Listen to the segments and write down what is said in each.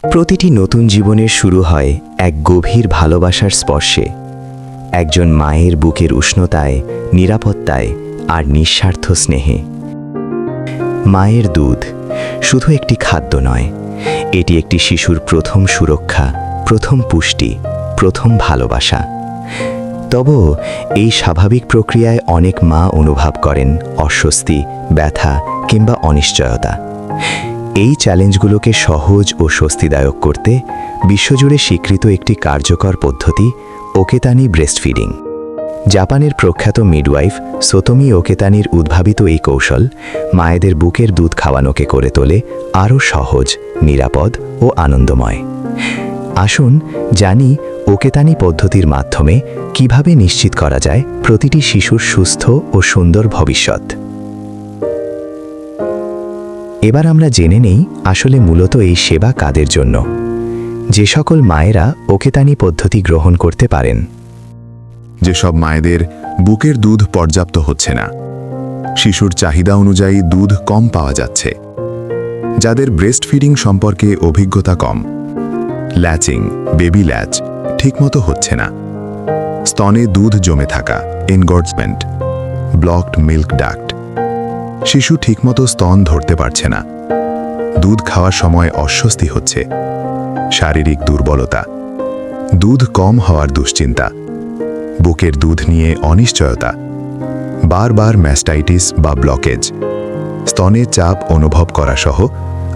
প্রতিটি নতুন জীবনের শুরু হয় এক গভীর ভালোবাসার স্পর্শে, একজন মায়ের বুকের উষ্ণতায়, নিরাপত্তায় আর নিঃস্বার্থ স্নেহে। মায়ের দুধ শুধু একটি খাদ্য নয়, এটি একটি শিশুর প্রথম সুরক্ষা, প্রথম পুষ্টি, প্রথম ভালোবাসা। তবুও এই স্বাভাবিক প্রক্রিয়ায় অনেক মা অনুভব করেন অস্বস্তি, ব্যথা কিংবা অনিশ্চয়তা। এই চ্যালেঞ্জগুলোকে সহজ ও স্বস্তিদায়ক করতে বিশ্বজুড়ে স্বীকৃত একটি কার্যকর পদ্ধতি ওকেতানি ব্রেস্টফিডিং। জাপানের প্রখ্যাত মিডওয়াইফ সোতোমি ওকেতানির উদ্ভাবিত এই কৌশল মায়েদের বুকের দুধ খাওয়ানোকে করে তোলে আরও সহজ, নিরাপদ ও আনন্দময়। আসুন জানি ওকেতানি পদ্ধতির মাধ্যমে কিভাবে নিশ্চিত করা যায় প্রতিটি শিশুর সুস্থ ও সুন্দর ভবিষ্যৎ। এবার আমরা জেনে নেই আসলে মূলত এই সেবা কাদের জন্য। যে সকল মায়েরা ওকেতানি পদ্ধতি গ্রহণ করতে পারেন। যেসব মায়েদের বুকের দুধ পর্যাপ্ত হচ্ছে না, শিশুর চাহিদা অনুযায়ী দুধ কম পাওয়া যাচ্ছে, যাদের ব্রেস্ট ফিডিং সম্পর্কে অভিজ্ঞতা কম, ল্যাচিং, বেবি ল্যাচ ঠিকমতো হচ্ছে না, স্তনে দুধ জমে থাকা, এনগর্জমেন্ট, ব্লকড মিল্ক ডাক্ট, শিশু ঠিকমতো স্তন ধরতে পারছে না, দুধ খাওয়ার সময় অস্বস্তি হচ্ছে, শারীরিক দুর্বলতা, দুধ কম হওয়ার দুশ্চিন্তা, বুকের দুধ নিয়ে অনিশ্চয়তা, বারবার ম্যাস্টাইটিস বা ব্লকেজ, স্তনে চাপ অনুভব করা সহ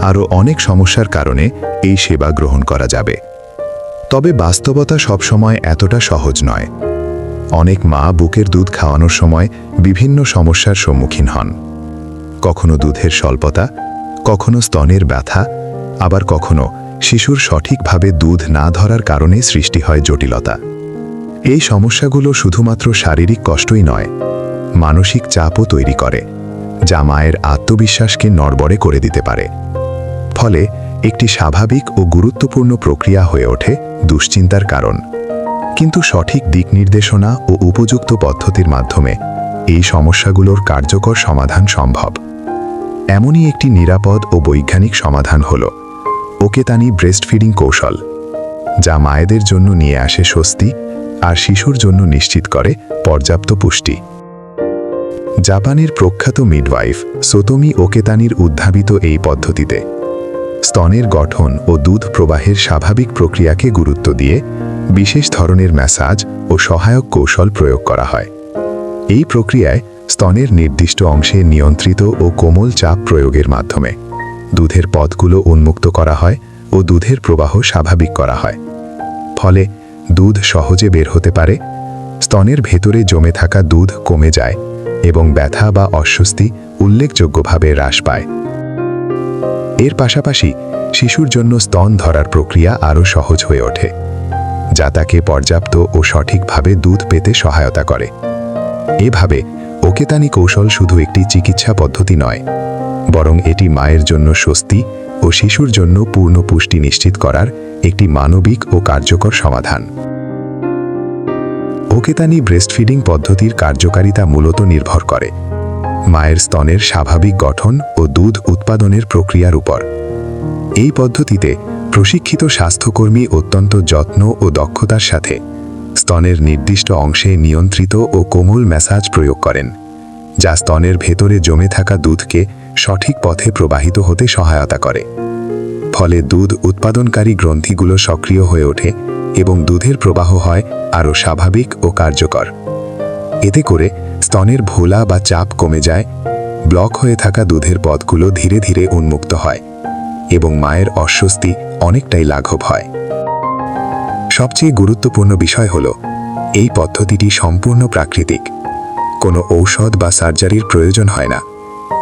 আরও অনেক সমস্যার কারণে এই সেবা গ্রহণ করা যাবে। তবে বাস্তবতা সবসময় এতটা সহজ নয়। অনেক মা বুকের দুধ খাওয়ানোর সময় বিভিন্ন সমস্যার সম্মুখীন হন। কখনো দুধের স্বল্পতা, কখনো স্তনের ব্যথা, আবার কখনো শিশুর সঠিকভাবে দুধ না ধরার কারণে সৃষ্টি হয় জটিলতা। এই সমস্যাগুলো শুধুমাত্র শারীরিক কষ্টই নয়, মানসিক চাপও তৈরি করে, যা মায়ের আত্মবিশ্বাসকে নড়বড়ে করে দিতে পারে। ফলে একটি স্বাভাবিক ও গুরুত্বপূর্ণ প্রক্রিয়া হয়ে ওঠে দুশ্চিন্তার কারণ। কিন্তু সঠিক দিক নির্দেশনা ও উপযুক্ত পদ্ধতির মাধ্যমে এই সমস্যাগুলোর কার্যকর সমাধান সম্ভব। এমনই একটি নিরাপদ ও বৈজ্ঞানিক সমাধান হল ওকেতানি ব্রেস্টফিডিং কৌশল, যা মায়েদের জন্য নিয়ে আসে স্বস্তি আর শিশুর জন্য নিশ্চিত করে পর্যাপ্ত পুষ্টি। জাপানের প্রখ্যাত মিডওয়াইফ সোতোমি ওকেতানির উদ্ভাবিত এই পদ্ধতিতে স্তনের গঠন ও দুধ প্রবাহের স্বাভাবিক প্রক্রিয়াকে গুরুত্ব দিয়ে বিশেষ ধরনের ম্যাসাজ ও সহায়ক কৌশল প্রয়োগ করা হয়। এই প্রক্রিয়ায় স্তনের নির্দিষ্ট অংশে নিয়ন্ত্রিত ও কোমল চাপ প্রয়োগের মাধ্যমে দুধের পথগুলো উন্মুক্ত করা হয় ও দুধের প্রবাহ স্বাভাবিক করা হয়। ফলে দুধ সহজে বের হতে পারে, স্তনের ভেতরে জমে থাকা দুধ কমে যায় এবং ব্যথা বা অস্বস্তি উল্লেখযোগ্যভাবে হ্রাস পায়। এর পাশাপাশি শিশুর জন্য স্তন ধরার প্রক্রিয়া আরও সহজ হয়ে ওঠে, যা তাকে পর্যাপ্ত ও সঠিকভাবে দুধ পেতে সহায়তা করে। এভাবে ওকেতানি কৌশল শুধু একটি চিকিৎসা পদ্ধতি নয়, বরং এটি মায়ের জন্য স্বস্তি ও শিশুর জন্য পূর্ণ পুষ্টি নিশ্চিত করার একটি মানবিক ও কার্যকর সমাধান। ওকেতানি ব্রেস্টফিডিং পদ্ধতির কার্যকারিতা মূলত নির্ভর করে মায়ের স্তনের স্বাভাবিক গঠন ও দুধ উৎপাদনের প্রক্রিয়ার উপর। এই পদ্ধতিতে প্রশিক্ষিত স্বাস্থ্যকর্মী অত্যন্ত যত্ন ও দক্ষতার সাথে স্তনের নির্দিষ্ট অংশে নিয়ন্ত্রিত ও কোমল ম্যাসাজ প্রয়োগ করেন, যা স্তনের ভেতরে জমে থাকা দুধকে সঠিক পথে প্রবাহিত হতে সহায়তা করে। ফলে দুধ উৎপাদনকারী গ্রন্থিগুলো সক্রিয় হয়ে ওঠে এবং দুধের প্রবাহ হয় আরও স্বাভাবিক ও কার্যকর। এতে করে স্তনের ভোলা বা চাপ কমে যায়, ব্লক হয়ে থাকা দুধের পথগুলো ধীরে ধীরে উন্মুক্ত হয় এবং মায়ের অস্বস্তি অনেকটাই লাঘব হয়। সবচেয়ে গুরুত্বপূর্ণ বিষয় হল এই পদ্ধতিটি সম্পূর্ণ প্রাকৃতিক, কোনো ঔষধ বা সার্জারির প্রয়োজন হয় না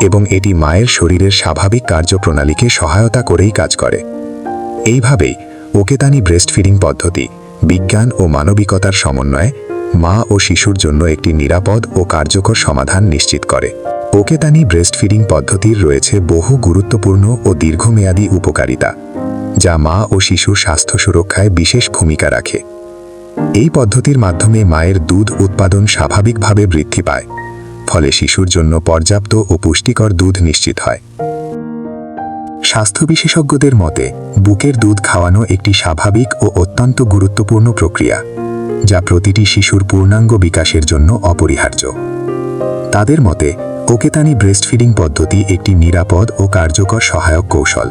এবং এটি মায়ের শরীরের স্বাভাবিক কার্যপ্রণালীকে সহায়তা করেই কাজ করে। এইভাবেই ওকেতানি ব্রেস্টফিডিং পদ্ধতি বিজ্ঞান ও মানবিকতার সমন্বয়ে মা ও শিশুর জন্য একটি নিরাপদ ও কার্যকর সমাধান নিশ্চিত করে। ওকেতানি ব্রেস্টফিডিং পদ্ধতির রয়েছে বহু গুরুত্বপূর্ণ ও দীর্ঘমেয়াদী উপকারিতা, যা মা ও শিশুর স্বাস্থ্য সুরক্ষায় বিশেষ ভূমিকা রাখে। এই পদ্ধতির মাধ্যমে মায়ের দুধ উৎপাদন স্বাভাবিকভাবে বৃদ্ধি পায়, ফলে শিশুর জন্য পর্যাপ্ত ও পুষ্টিকর দুধ নিশ্চিত হয়। স্বাস্থ্য বিশেষজ্ঞদের মতে বুকের দুধ খাওয়ানো একটি স্বাভাবিক ও অত্যন্ত গুরুত্বপূর্ণ প্রক্রিয়া, যা প্রতিটি শিশুর পূর্ণাঙ্গ বিকাশের জন্য অপরিহার্য। তাদের মতে ওকেতানি ব্রেস্টফিডিং পদ্ধতি একটি নিরাপদ ও কার্যকর সহায়ক কৌশল,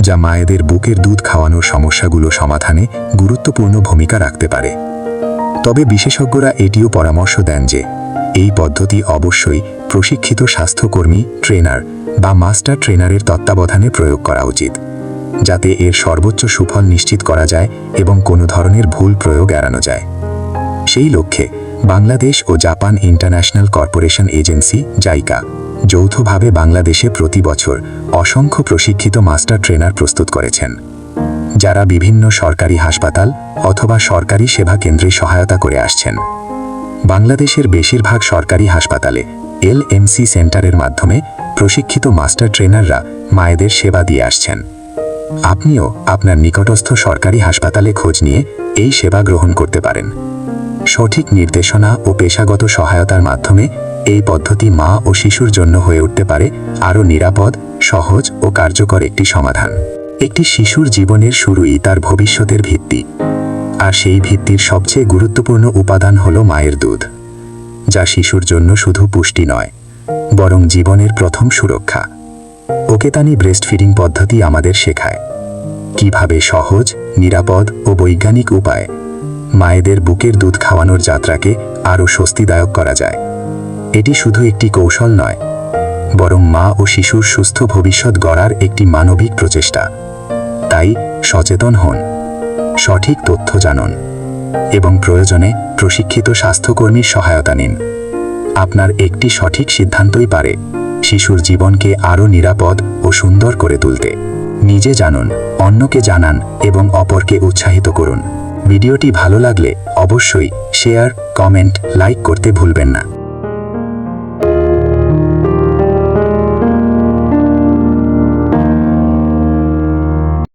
যা মায়েদের বুকের দুধ খাওয়ানোর সমস্যাগুলো সমাধানে গুরুত্বপূর্ণ ভূমিকা রাখতে পারে। তবে বিশেষজ্ঞরা এটিও পরামর্শ দেন যে এই পদ্ধতি অবশ্যই প্রশিক্ষিত স্বাস্থ্যকর্মী, ট্রেনার বা মাস্টার ট্রেনারের তত্ত্বাবধানে প্রয়োগ করা উচিত, যাতে এর সর্বোচ্চ সুফল নিশ্চিত করা যায় এবং কোনো ধরনের ভুল প্রয়োগ এড়ানো যায়। সেই লক্ষ্যে বাংলাদেশ ও Japan international corporation agency JICA যৌথভাবে বাংলাদেশে প্রতি বছর অসংখ্য প্রশিক্ষিত মাস্টার ট্রেনার প্রস্তুত করেছেন, যারা বিভিন্ন সরকারি হাসপাতাল অথবা সরকারি সেবা কেন্দ্রে সহায়তা করে আসছেন। বাংলাদেশের বেশিরভাগ সরকারি হাসপাতালে LMC সেন্টারের মাধ্যমে প্রশিক্ষিত মাস্টার ট্রেনাররা মায়েদের সেবা দিয়ে আসছেন। আপনিও আপনার নিকটস্থ সরকারি হাসপাতালে খোঁজ নিয়ে এই সেবা গ্রহণ করতে পারেন। সঠিক নির্দেশনা ও পেশাগত সহায়তার মাধ্যমে এই পদ্ধতি মা ও শিশুর জন্য হয়ে উঠতে পারে আরও নিরাপদ, সহজ ও কার্যকর একটি সমাধান। একটি শিশুর জীবনের শুরুই তার ভবিষ্যতের ভিত্তি, আর সেই ভিত্তির সবচেয়ে গুরুত্বপূর্ণ উপাদান হল মায়ের দুধ, যা শিশুর জন্য শুধু পুষ্টি নয়, বরং জীবনের প্রথম সুরক্ষা। ওকেতানি ব্রেস্টফিডিং পদ্ধতি আমাদের শেখায় কিভাবে সহজ, নিরাপদ ও বৈজ্ঞানিক উপায়ে মায়েদের বুকের দুধ খাওয়ানোর যাত্রাকে আরও স্বস্তিদায়ক করা যায়। এটি শুধু একটি কৌশল নয়, বরং মা ও শিশুর সুস্থ ভবিষ্যৎ গড়ার একটি মানবিক প্রচেষ্টা। তাই সচেতন হন, সঠিক তথ্য জানুন এবং প্রয়োজনে প্রশিক্ষিত স্বাস্থ্যকর্মীর সহায়তা নিন। আপনার একটি সঠিক সিদ্ধান্তই পারে শিশুর জীবনকে আরও নিরাপদ ও সুন্দর করে তুলতে। নিজে জানুন, অন্যকে জানান এবং অপরকে উৎসাহিত করুন। ভিডিওটি ভালো লাগলে অবশ্যই শেয়ার, কমেন্ট, লাইক করতে ভুলবেন না।